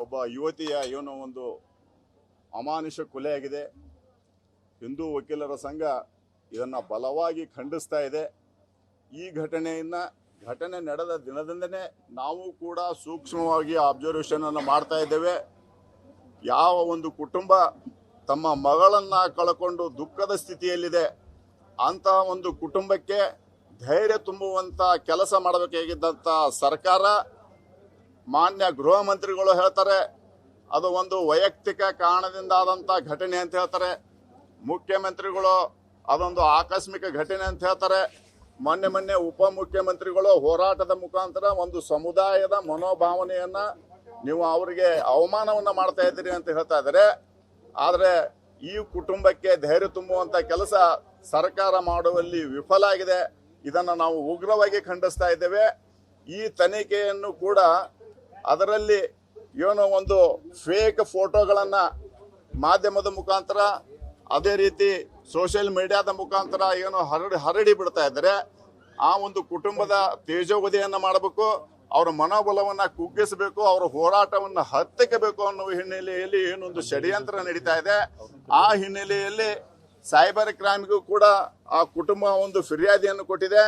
ಒಬ್ಬ ಯುವತಿಯ ಏನೋ ಒಂದು ಅಮಾನುಷ ಕೊಲೆಯಾಗಿದೆ. ಹಿಂದೂ ವಕೀಲರ ಸಂಘ ಇದನ್ನು ಬಲವಾಗಿ ಖಂಡಿಸ್ತಾ ಇದೆ. ಈ ಘಟನೆ ನಡೆದ ದಿನದಿಂದನೇ ನಾವು ಕೂಡ ಸೂಕ್ಷ್ಮವಾಗಿ ಅಬ್ಸರ್ವೇಷನ್ ಅನ್ನು ಮಾಡ್ತಾ ಇದ್ದೇವೆ. ಯಾವ ಒಂದು ಕುಟುಂಬ ತಮ್ಮ ಮಗಳನ್ನು ಕಳ್ಕೊಂಡು ದುಃಖದ ಸ್ಥಿತಿಯಲ್ಲಿದೆ ಅಂತ ಒಂದು ಕುಟುಂಬಕ್ಕೆ ಧೈರ್ಯ ತುಂಬುವಂಥ ಕೆಲಸ ಮಾಡಬೇಕಾಗಿದ್ದಂಥ ಸರ್ಕಾರ, ಮಾನ್ಯ ಗೃಹ ಮಂತ್ರಿಗಳು ಹೇಳ್ತಾರೆ ಅದು ಒಂದು ವೈಯಕ್ತಿಕ ಕಾರಣದಿಂದ ಆದಂಥ ಘಟನೆ ಅಂತ ಹೇಳ್ತಾರೆ. ಮುಖ್ಯಮಂತ್ರಿಗಳು ಅದೊಂದು ಆಕಸ್ಮಿಕ ಘಟನೆ ಅಂತ ಹೇಳ್ತಾರೆ. ಮೊನ್ನೆ ಉಪಮುಖ್ಯಮಂತ್ರಿಗಳು ಹೋರಾಟದ ಮುಖಾಂತರ ಒಂದು ಸಮುದಾಯದ ಮನೋಭಾವನೆಯನ್ನ ನೀವು ಅವರಿಗೆ ಅವಮಾನವನ್ನ ಮಾಡ್ತಾ ಇದ್ದೀರಿ ಅಂತ ಹೇಳ್ತಾ ಇದ್ದಾರೆ. ಆದರೆ ಈ ಕುಟುಂಬಕ್ಕೆ ಧೈರ್ಯ ತುಂಬುವಂತ ಕೆಲಸ ಸರ್ಕಾರ ಮಾಡುವಲ್ಲಿ ವಿಫಲ ಆಗಿದೆ. ಇದನ್ನು ನಾವು ಉಗ್ರವಾಗಿ ಖಂಡಿಸ್ತಾ ಇದ್ದೇವೆ. ಈ ತನಿಖೆಯನ್ನು ಕೂಡ ಅದರಲ್ಲಿ ಏನೋ ಒಂದು ಫೇಕ್ ಫೋಟೋಗಳನ್ನ ಮಾಧ್ಯಮದ ಮುಖಾಂತರ, ಅದೇ ರೀತಿ ಸೋಷಿಯಲ್ ಮೀಡಿಯಾದ ಮುಖಾಂತರ ಏನೋ ಹರಡಿ ಬಿಡ್ತಾ ಇದ್ದಾರೆ. ಆ ಒಂದು ಕುಟುಂಬದ ತೇಜೋವಧಿಯನ್ನ ಮಾಡಬೇಕು, ಅವರ ಮನೋಬಲವನ್ನ ಕುಗ್ಗಿಸಬೇಕು, ಅವರ ಹೋರಾಟವನ್ನ ಹತ್ತಿಕ್ಕಬೇಕು ಅನ್ನೋ ಹಿನ್ನೆಲೆಯಲ್ಲಿ ಏನೊಂದು ಷಡ್ಯಂತ್ರ ನಡೀತಾ ಇದೆ. ಆ ಹಿನ್ನೆಲೆಯಲ್ಲಿ ಸೈಬರ್ ಕ್ರೈಮ್ಗೂ ಕೂಡ ಆ ಕುಟುಂಬ ಒಂದು ಫಿರ್ಯಾದಿಯನ್ನು ಕೊಟ್ಟಿದೆ.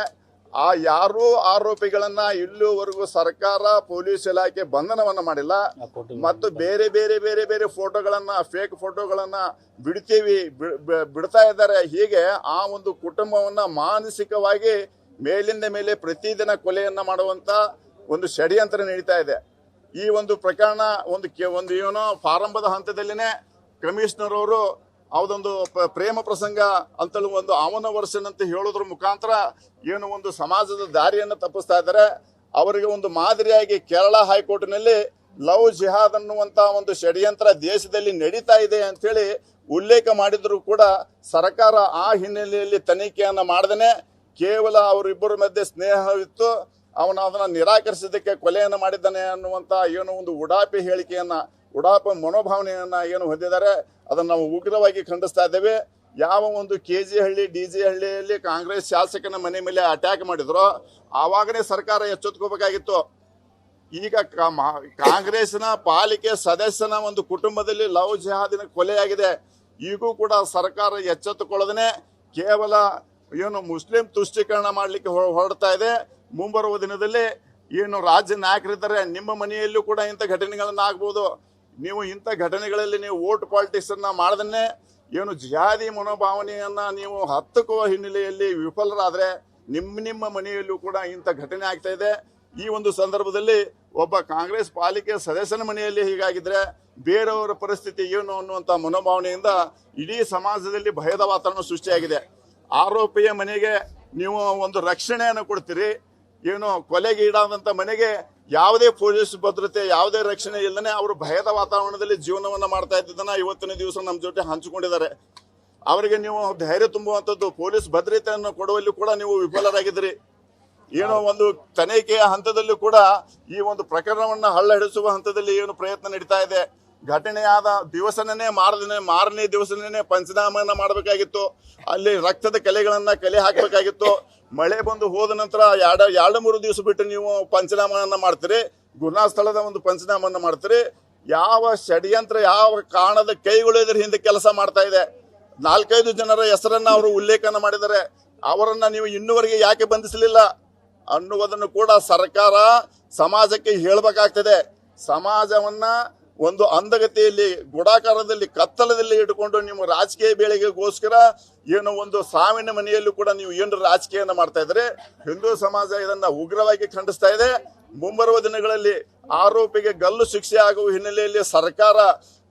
ಆ ಯಾರೂ ಆರೋಪಿಗಳನ್ನ ಇಲ್ಲಿವರೆಗೂ ಸರ್ಕಾರ, ಪೊಲೀಸ್ ಇಲಾಖೆ ಬಂಧನವನ್ನ ಮಾಡಿಲ್ಲ. ಮತ್ತು ಬೇರೆ ಬೇರೆ ಬೇರೆ ಬೇರೆ ಫೋಟೋಗಳನ್ನ, ಫೇಕ್ ಫೋಟೋಗಳನ್ನ ಬಿಡ್ತಾ ಇದ್ದಾರೆ. ಹೀಗೆ ಆ ಒಂದು ಕುಟುಂಬವನ್ನ ಮಾನಸಿಕವಾಗಿ ಮೇಲಿಂದ ಮೇಲೆ ಪ್ರತಿದಿನ ಕೊಲೆಯನ್ನ ಮಾಡುವಂತ ಒಂದು ಷಡ್ಯಂತ್ರ ನಡೀತಾ ಇದೆ. ಈ ಒಂದು ಪ್ರಕರಣ ಒಂದು ಏನೋ ಪ್ರಾರಂಭದ ಹಂತದಲ್ಲಿನೇ ಕಮಿಷನರ್ ಅವರು ಅದೊಂದು ಪ್ರೇಮ ಪ್ರಸಂಗ ಅಂತೇಳಿ ಒಂದು ಅವನ ವರ್ಷನ್ ಅಂತ ಹೇಳೋದ್ರ ಮುಖಾಂತರ ಏನು ಒಂದು ಸಮಾಜದ ದಾರಿಯನ್ನು ತಪ್ಪಿಸ್ತಾ ಇದ್ದಾರೆ. ಅವರಿಗೆ ಒಂದು ಮಾದರಿಯಾಗಿ ಕೇರಳ ಹೈಕೋರ್ಟ್ನಲ್ಲಿ ಲವ್ ಜಿಹಾದ್ ಅನ್ನುವಂತ ಒಂದು ಷಡ್ಯಂತ್ರ ದೇಶದಲ್ಲಿ ನಡೀತಾ ಇದೆ ಅಂತೇಳಿ ಉಲ್ಲೇಖ ಮಾಡಿದ್ರು ಕೂಡ ಸರ್ಕಾರ ಆ ಹಿನ್ನೆಲೆಯಲ್ಲಿ ತನಿಖೆಯನ್ನ ಮಾಡದೇನೆ ಕೇವಲ ಅವರಿಬ್ಬರ ಮಧ್ಯೆ ಸ್ನೇಹವಿತ್ತು, ಅದನ್ನ ನಿರಾಕರಿಸಿದ್ದಕ್ಕೆ ಕೊಲೆಯನ್ನು ಮಾಡಿದ್ದಾನೆ ಅನ್ನುವಂತ ಏನೋ ಒಂದು ಉಡಾಪಿ ಹೇಳಿಕೆಯನ್ನ, ಉಡಾಪಿ ಮನೋಭಾವನೆಯನ್ನ ಏನು ಹೊಂದಿದ್ದಾರೆ, ಅದನ್ನು ನಾವು ಉಗ್ರವಾಗಿ ಖಂಡಿಸ್ತಾ ಇದ್ದೇವೆ. ಯಾವ ಒಂದು KG ಹಳ್ಳಿ DG ಹಳ್ಳಿಯಲ್ಲಿ ಕಾಂಗ್ರೆಸ್ ಶಾಸಕನ ಮನೆ ಮೇಲೆ ಅಟ್ಯಾಕ್ ಮಾಡಿದ್ರು, ಆವಾಗನೇ ಸರ್ಕಾರ ಎಚ್ಚೆತ್ತುಕೋಬೇಕಾಗಿತ್ತು. ಈಗ ಕಾಂಗ್ರೆಸ್ನ ಪಾಲಿಕೆ ಸದಸ್ಯನ ಒಂದು ಕುಟುಂಬದಲ್ಲಿ ಲವ್ ಜಿಹಾದಿನ ಕೊಲೆಯಾಗಿದೆ. ಈಗೂ ಕೂಡ ಸರ್ಕಾರ ಎಚ್ಚೆತ್ತುಕೊಳ್ಳದೇ ಕೇವಲ ಏನು ಮುಸ್ಲಿಂ ತುಷ್ಟೀಕರಣ ಮಾಡಲಿಕ್ಕೆ ಹೊರಡ್ತಾ ಇದೆ. ಮುಂಬರುವ ದಿನದಲ್ಲಿ ಏನು ರಾಜ್ಯ ನಾಯಕರಿದ್ದಾರೆ, ನಿಮ್ಮ ಮನೆಯಲ್ಲೂ ಕೂಡ ಇಂಥ ಘಟನೆಗಳನ್ನ ಆಗ್ಬೋದು. ನೀವು ಇಂಥ ಘಟನೆಗಳಲ್ಲಿ ನೀವು ವೋಟ್ ಪಾಲಿಟಿಕ್ಸ್ ಅನ್ನ ಮಾಡದನ್ನೇ ಏನು ಜಿಹಾದಿ ಮನೋಭಾವನೆಯನ್ನ ನೀವು ಹತ್ತುಕುವ ಹಿನ್ನೆಲೆಯಲ್ಲಿ ವಿಫಲರಾದ್ರೆ ನಿಮ್ಮ ಮನೆಯಲ್ಲೂ ಕೂಡ ಇಂಥ ಘಟನೆ ಆಗ್ತಾ ಇದೆ. ಈ ಒಂದು ಸಂದರ್ಭದಲ್ಲಿ ಒಬ್ಬ ಕಾಂಗ್ರೆಸ್ ಪಾಲಿಕೆ ಸದಸ್ಯನ ಮನೆಯಲ್ಲಿ ಹೀಗಾಗಿದ್ರೆ ಬೇರೆಯವರ ಪರಿಸ್ಥಿತಿ ಏನು ಅನ್ನುವಂಥ ಮನೋಭಾವನೆಯಿಂದ ಇಡೀ ಸಮಾಜದಲ್ಲಿ ಭಯದ ವಾತಾವರಣ ಸೃಷ್ಟಿಯಾಗಿದೆ. ಆರೋಪಿಯ ಮನೆಗೆ ನೀವು ಒಂದು ರಕ್ಷಣೆಯನ್ನು ಕೊಡ್ತೀರಿ, ಏನು ಕೊಲೆಗೆ ಈಡಾದಂಥ ಮನೆಗೆ ಯಾವುದೇ ಪೊಲೀಸ್ ಭದ್ರತೆ, ಯಾವುದೇ ರಕ್ಷಣೆ ಇಲ್ಲದೆ ಅವರು ಭಯದ ವಾತಾವರಣದಲ್ಲಿ ಜೀವನವನ್ನ ಮಾಡ್ತಾ ಇದ್ದದನ್ನ ಇವತ್ತಿನ ದಿವಸ ನಮ್ಮ ಜೊತೆ ಹಂಚಿಕೊಂಡಿದ್ದಾರೆ. ಅವರಿಗೆ ನೀವು ಧೈರ್ಯ ತುಂಬುವಂಥದ್ದು, ಪೊಲೀಸ್ ಭದ್ರತೆಯನ್ನು ಕೊಡುವಲ್ಲಿ ಕೂಡ ನೀವು ವಿಫಲರಾಗಿದ್ದೀರಿ. ಏನೋ ಒಂದು ತನಿಖೆಯ ಹಂತದಲ್ಲೂ ಕೂಡ ಈ ಒಂದು ಪ್ರಕರಣವನ್ನ ಹಳ್ಳಹಿಡಿಸುವ ಹಂತದಲ್ಲಿ ಏನು ಪ್ರಯತ್ನ ನಡೀತಾ ಇದೆ. ಘಟನೆಯಾದ ದಿವಸನೇ ಮಾರನೇ ದಿವಸನೇ ಪಂಚನಾಮನ ಮಾಡಬೇಕಾಗಿತ್ತು. ಅಲ್ಲಿ ರಕ್ತದ ಕಲೆ ಹಾಕಬೇಕಾಗಿತ್ತು. ಮಳೆ ಬಂದು ಹೋದ ನಂತರ ಎರಡು ಮೂರು ದಿವಸ ಬಿಟ್ಟು ನೀವು ಪಂಚನಾಮನ ಮಾಡ್ತೀರಿ, ಗುನಾ ಸ್ಥಳದ ಒಂದು ಪಂಚನಾಮನ ಮಾಡ್ತೀರಿ. ಯಾವ ಷಡ್ಯಂತ್ರ, ಯಾವ ಕಾರಣದ ಕೈಗಳು ಇದ್ರ ಹಿಂದೆ ಕೆಲಸ ಮಾಡ್ತಾ ಇದೆ. 4-5 ಜನರ ಹೆಸರನ್ನ ಅವರು ಉಲ್ಲೇಖನ ಮಾಡಿದ್ದಾರೆ. ಅವರನ್ನ ನೀವು ಇನ್ನೂವರೆಗೆ ಯಾಕೆ ಬಂಧಿಸಲಿಲ್ಲ ಅನ್ನುವುದನ್ನು ಕೂಡ ಸರ್ಕಾರ ಸಮಾಜಕ್ಕೆ ಹೇಳಬೇಕಾಗ್ತದೆ. ಸಮಾಜವನ್ನ ಒಂದು ಅಂಧಗತಿಯಲ್ಲಿ, ಗುಡಾಕಾರದಲ್ಲಿ, ಕತ್ತಲದಲ್ಲಿ ಇಟ್ಟುಕೊಂಡು ನಿಮ್ಮ ರಾಜಕೀಯ ಬೇಳೆಗೋಸ್ಕರ ಏನೋ ಒಂದು ಸಾವಿನ ಮನೆಯಲ್ಲೂ ಕೂಡ ನೀವು ಏನು ರಾಜಕೀಯನ ಮಾಡ್ತಾ ಇದ್ರೆ ಹಿಂದೂ ಸಮಾಜ ಇದನ್ನ ಉಗ್ರವಾಗಿ ಖಂಡಿಸ್ತಾ ಇದೆ. ಮುಂಬರುವ ದಿನಗಳಲ್ಲಿ ಆರೋಪಿಗೆ ಗಲ್ಲು ಶಿಕ್ಷೆ ಆಗುವ ಹಿನ್ನೆಲೆಯಲ್ಲಿ ಸರ್ಕಾರ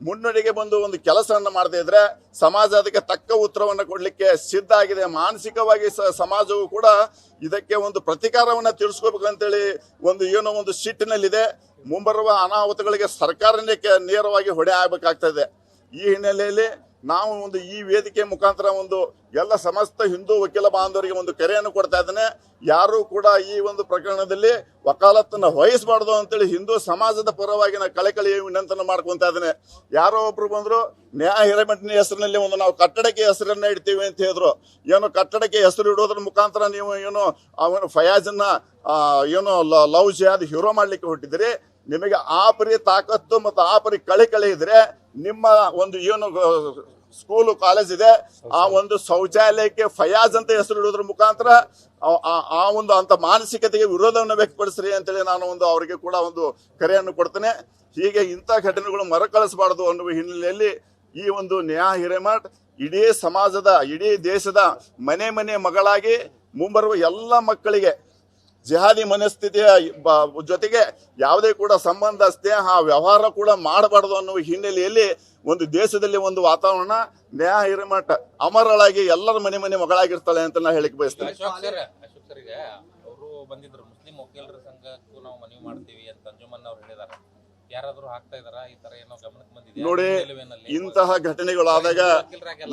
ಮುನ್ನಡೆಗೆ ಬಂದು ಒಂದು ಕೆಲಸವನ್ನ ಮಾಡದೇ ಇದ್ರೆ ಸಮಾಜ ಅದಕ್ಕೆ ತಕ್ಕ ಉತ್ತರವನ್ನ ಕೊಡ್ಲಿಕ್ಕೆ ಸಿದ್ಧ ಆಗಿದೆ. ಮಾನಸಿಕವಾಗಿ ಸಮಾಜವು ಕೂಡ ಇದಕ್ಕೆ ಒಂದು ಪ್ರತಿಕಾರವನ್ನ ತೀರಿಸ್ಕೋಬೇಕಂತೇಳಿ ಏನೋ ಒಂದು ಸಿಟ್ಟಿನಲ್ಲಿದೆ. ಮುಂಬರುವ ಅನಾಹುತಗಳಿಗೆ ಸರ್ಕಾರನೇ ನೇರವಾಗಿ ಹೊಣೆ ಆಗಬೇಕಾಗ್ತದೆ. ಈ ಹಿನ್ನೆಲೆಯಲ್ಲಿ ನಾವು ಈ ವೇದಿಕೆ ಮುಖಾಂತರ ಎಲ್ಲ ಸಮಸ್ತ ಹಿಂದೂ ವಕೀಲ ಬಾಂಧವರಿಗೆ ಒಂದು ಕರೆಯನ್ನು ಕೊಡ್ತಾ ಇದ್ದೇನೆ. ಯಾರು ಕೂಡ ಈ ಒಂದು ಪ್ರಕರಣದಲ್ಲಿ ವಕಾಲತ್ತನ್ನು ವಹಿಸಬಾರ್ದು ಅಂತೇಳಿ ಹಿಂದೂ ಸಮಾಜದ ಪರವಾಗಿ ನಾನು ಕಳಕಳಿಯ ವಿನಂತಿಯನ್ನು ಮಾಡ್ಕೊಂತ ಇದ್ದೇನೆ. ಯಾರೋ ಒಬ್ರು ಬಂದ್ರು, ನ್ಯಾಯ ಹಿರೇಮಠನ ಹೆಸರಿನಲ್ಲಿ ನಾವು ಕಟ್ಟಡಕ್ಕೆ ಹೆಸರನ್ನ ಇಡ್ತೀವಿ ಅಂತ ಹೇಳಿದ್ರು. ಏನೋ ಕಟ್ಟಡಕ್ಕೆ ಹೆಸರು ಇಡೋದ್ರ ಮುಖಾಂತರ ನೀವು ಫಯಾಜನ್ನ ಲವ್ ಜಿಹಾದ್ ಹೀರೋ ಮಾಡ್ಲಿಕ್ಕೆ ಹೊಟ್ಟಿದ್ದೀರಿ. ನಿಮಗೆ ಆ ಪರಿ ತಾಕತ್ತು ಮತ್ತು ಆ ಪರಿ ಕಳೆ ಇದ್ರೆ ನಿಮ್ಮ ಒಂದು ಏನು ಸ್ಕೂಲು ಕಾಲೇಜ್ ಇದೆ ಆ ಒಂದು ಶೌಚಾಲಯಕ್ಕೆ ಫಯಾಜ್ ಅಂತ ಹೆಸರು ಇಡೋದ್ರ ಮುಖಾಂತರ ಆ ಒಂದು ಅಂತ ಮಾನಸಿಕತೆಗೆ ವಿರೋಧವನ್ನು ವ್ಯಕ್ತಪಡಿಸ್ರಿ ಅಂತೇಳಿ ನಾನು ಒಂದು ಅವರಿಗೆ ಕೂಡ ಒಂದು ಕರೆಯನ್ನು ಕೊಡ್ತೇನೆ. ಹೀಗೆ ಇಂಥ ಘಟನೆಗಳು ಮರುಕಳಿಸಬಾರದು ಅನ್ನುವ ಹಿನ್ನೆಲೆಯಲ್ಲಿ ಈ ಒಂದು ನೇಹಾ ಹಿರೇಮಠ್ ಇಡೀ ಸಮಾಜದ ಇಡೀ ದೇಶದ ಮನೆ ಮಗಳಾಗಿ ಮುಂಬರುವ ಎಲ್ಲ ಮಕ್ಕಳಿಗೆ ಜಿಹಾದಿ ಮನಸ್ಥಿತಿಯ ಜೊತೆಗೆ ಯಾವುದೇ ಕೂಡ ಸಂಬಂಧ ಸ್ನೇಹ ವ್ಯವಹಾರ ಕೂಡ ಮಾಡಬಾರದು ಅನ್ನುವ ಹಿನ್ನೆಲೆಯಲ್ಲಿ ಒಂದು ದೇಶದಲ್ಲಿ ಒಂದು ವಾತಾವರಣ ನೇಹಾ ಹಿರೇಮಠ್ ಅಮರಳಾಗಿ ಎಲ್ಲರ ಮನೆ ಮಗಳಾಗಿರ್ತಾಳೆ ಅಂತ ನಾ ಹೇಳಿಕ್ ಬಯಸ್ತೇನೆ. ಅವರು ಬಂದಿದ್ರು ಮುಸ್ಲಿಂ ವಕೀಲರ ಸಂಘಕ್ಕೂ ನಾವು ಮನವಿ ಮಾಡ್ತೀವಿ ಅಂತ ಅಂಜುಮನ್ ಅವ್ರು ಹೇಳಿದಾರೆ. ಯಾರಾದ್ರೂ ಹಾಕ್ತಾ ಇದಾರ ಈ ತರ ಏನೋ ಗಮನಕ್ಕೆ ಬಂದಿದೆ? ನೋಡಿ, ಇಂತಹ ಘಟನೆಗಳಾದಾಗ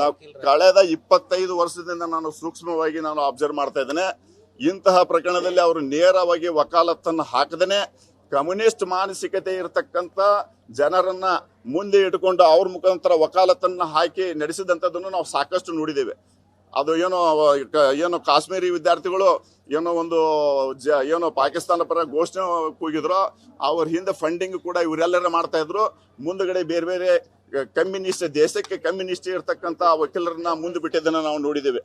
ನಾವು ಕಳೆದ 25 ವರ್ಷದಿಂದ ನಾನು ಸೂಕ್ಷ್ಮವಾಗಿ ನಾನು ಅಬ್ಸರ್ವ್ ಮಾಡ್ತಾ ಇದ್ದೇನೆ. ಇಂತಹ ಪ್ರಕರಣದಲ್ಲಿ ಅವರು ನೇರವಾಗಿ ವಕಾಲತ್ತನ್ನು ಹಾಕದೇನೆ ಕಮ್ಯುನಿಸ್ಟ್ ಮಾನಸಿಕತೆ ಇರತಕ್ಕಂತ ಜನರನ್ನ ಮುಂದೆ ಇಟ್ಟುಕೊಂಡು ಅವ್ರ ಮುಖಾಂತರ ವಕಾಲತ್ತನ್ನ ಹಾಕಿ ನಡೆಸಿದಂಥದ್ದನ್ನು ನಾವು ಸಾಕಷ್ಟು ನೋಡಿದ್ದೇವೆ. ಅದು ಏನೋ ಕಾಶ್ಮೀರಿ ವಿದ್ಯಾರ್ಥಿಗಳು ಏನೋ ಪಾಕಿಸ್ತಾನ ಪರ ಘೋಷಣೆ ಕೂಗಿದ್ರು, ಅವ್ರ ಹಿಂದೆ ಫಂಡಿಂಗ್ ಕೂಡ ಇವರೆಲ್ಲರ ಮಾಡ್ತಾ ಇದ್ರು. ಮುಂದಗಡೆ ಬೇರೆ ಕಮ್ಯುನಿಸ್ಟ್ ದೇಶಕ್ಕೆ ಕಮ್ಯುನಿಸ್ಟ್ ಇರ್ತಕ್ಕಂಥ ವಕೀಲರನ್ನ ಮುಂದೆ ಬಿಟ್ಟಿದ್ದನ್ನ ನಾವು ನೋಡಿದ್ದೇವೆ.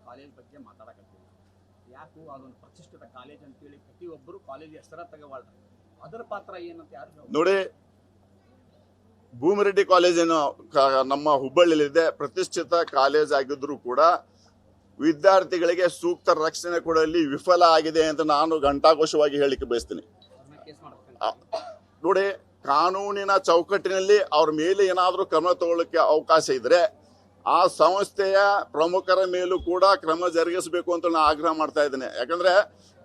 ಕಾಲೇಜ್ ಬಗ್ಗೆ ಮಾತಾಡಕತ್ತೀವಿ, ಯಾಕೆ ಅದೊಂದು ಪ್ರತಿಷ್ಠಿತ ಕಾಲೇಜ್ ಅಂತೇಳಿ ಪ್ರತಿಯೊಬ್ಬರು ಕಾಲೇಜ್ ಹೆಸರ ತಗೋಬಾರ್ದು, ಅದರ ಪಾತ್ರ ಏನಂತ ಯಾರು ನೋಡಿ. ಭೂಮಿರೆಡ್ಡಿ ಕಾಲೇಜ್ ಏನು ನಮ್ಮ ಹುಬ್ಬಳ್ಳಿಯಲ್ಲಿದೆ, ಪ್ರತಿಷ್ಠಿತ ಕಾಲೇಜ್ ಆಗಿದ್ರು ಕೂಡ ವಿದ್ಯಾರ್ಥಿಗಳಿಗೆ ಸೂಕ್ತ ರಕ್ಷಣೆ ಕೊಡುವಲ್ಲಿ ವಿಫಲ ಆಗಿದೆ ಅಂತ ನಾನು ಘಂಟಾಘೋಷವಾಗಿ ಹೇಳಿಕೆ ಬಯಸ್ತೀನಿ. ನೋಡಿ, ಕಾನೂನಿನ ಚೌಕಟ್ಟಿನಲ್ಲಿ ಅವ್ರ ಮೇಲೆ ಏನಾದರೂ ಕ್ರಮ ತಗೊಳ್ಳಕ್ಕೆ ಅವಕಾಶ ಇದ್ರೆ ಆ ಸಂಸ್ಥೆಯ ಪ್ರಮುಖರ ಮೇಲೂ ಕೂಡ ಕ್ರಮ ಜರುಗಿಸಬೇಕು ಅಂತ ನಾನು ಆಗ್ರಹ ಮಾಡ್ತಾ ಇದ್ದೇನೆ. ಯಾಕಂದ್ರೆ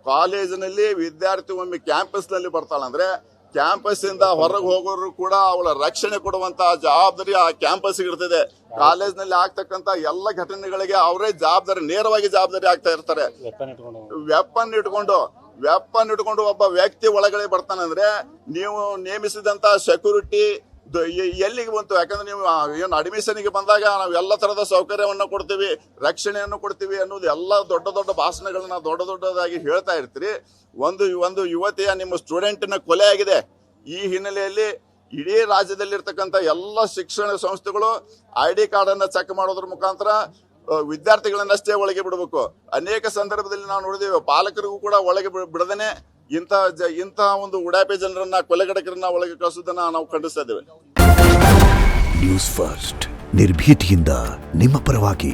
ಕಾಲೇಜಿನಲ್ಲಿ ವಿದ್ಯಾರ್ಥಿ ಒಮ್ಮೆ ಕ್ಯಾಂಪಸ್ನಲ್ಲಿ ಬರ್ತಾಳಂದ್ರೆ ಕ್ಯಾಂಪಸ್ ಇಂದ ಹೊರಗೆ ಹೋಗೋರು ಕೂಡ ಅವಳ ರಕ್ಷಣೆ ಕೊಡುವಂತಹ ಜವಾಬ್ದಾರಿ ಆ ಕ್ಯಾಂಪಸ್ ಇರ್ತದೆ. ಕಾಲೇಜ್ನಲ್ಲಿ ಆಗ್ತಕ್ಕಂತ ಎಲ್ಲ ಘಟನೆಗಳಿಗೆ ಅವರೇ ನೇರವಾಗಿ ಜವಾಬ್ದಾರಿ ಆಗ್ತಾ ಇರ್ತಾರೆ. ವೆಪನ್ ಇಟ್ಕೊಂಡು ಒಬ್ಬ ವ್ಯಕ್ತಿ ಒಳಗಡೆ ಬರ್ತಾನಂದ್ರೆ ನೀವು ನೇಮಿಸಿದಂತ ಸೆಕ್ಯೂರಿಟಿ ಎಲ್ಲಿಗೆ ಬಂತು? ಯಾಕಂದ್ರೆ ನೀವು ಏನು ಅಡ್ಮಿಷನ್ಗೆ ಬಂದಾಗ ನಾವು ಎಲ್ಲ ತರದ ಸೌಕರ್ಯವನ್ನು ಕೊಡ್ತೀವಿ, ರಕ್ಷಣೆಯನ್ನು ಕೊಡ್ತೀವಿ ಅನ್ನೋದು ಎಲ್ಲ ದೊಡ್ಡ ಭಾಷಣಗಳನ್ನ ದೊಡ್ಡದಾಗಿ ಹೇಳ್ತಾ ಇರ್ತೀರಿ. ಒಂದು ಯುವತಿಯ ನಿಮ್ಮ ಸ್ಟೂಡೆಂಟ್ನ ಕೊಲೆ ಆಗಿದೆ. ಈ ಹಿನ್ನೆಲೆಯಲ್ಲಿ ಇಡೀ ರಾಜ್ಯದಲ್ಲಿರ್ತಕ್ಕಂಥ ಎಲ್ಲ ಶಿಕ್ಷಣ ಸಂಸ್ಥೆಗಳು ID ಕಾರ್ಡ್ ಅನ್ನ ಚೆಕ್ ಮಾಡೋದ್ರ ಮುಖಾಂತರ ವಿದ್ಯಾರ್ಥಿಗಳನ್ನಷ್ಟೇ ಒಳಗೆ ಬಿಡಬೇಕು. ಅನೇಕ ಸಂದರ್ಭದಲ್ಲಿ ನಾವು ನೋಡಿದ್ದೇವೆ, ಪಾಲಕರಿಗೂ ಕೂಡ ಒಳಗೆ ಬಿಡದೇನೆ ಇಂಥ ಒಂದು ಉಡಾಪೆ ಜನರನ್ನ ಕೊಲೆಗಡಕರನ್ನ ಒಳಗೆ ಕಳಿಸೋದನ್ನ ನಾವು ಖಂಡಿಸ್ತಾ ಇದ್ದೇವೆ. ನ್ಯೂಸ್ ಫಸ್ಟ್ ನಿರ್ಭೀತಿಯಿಂದ ನಿಮ್ಮ ಪರವಾಗಿ.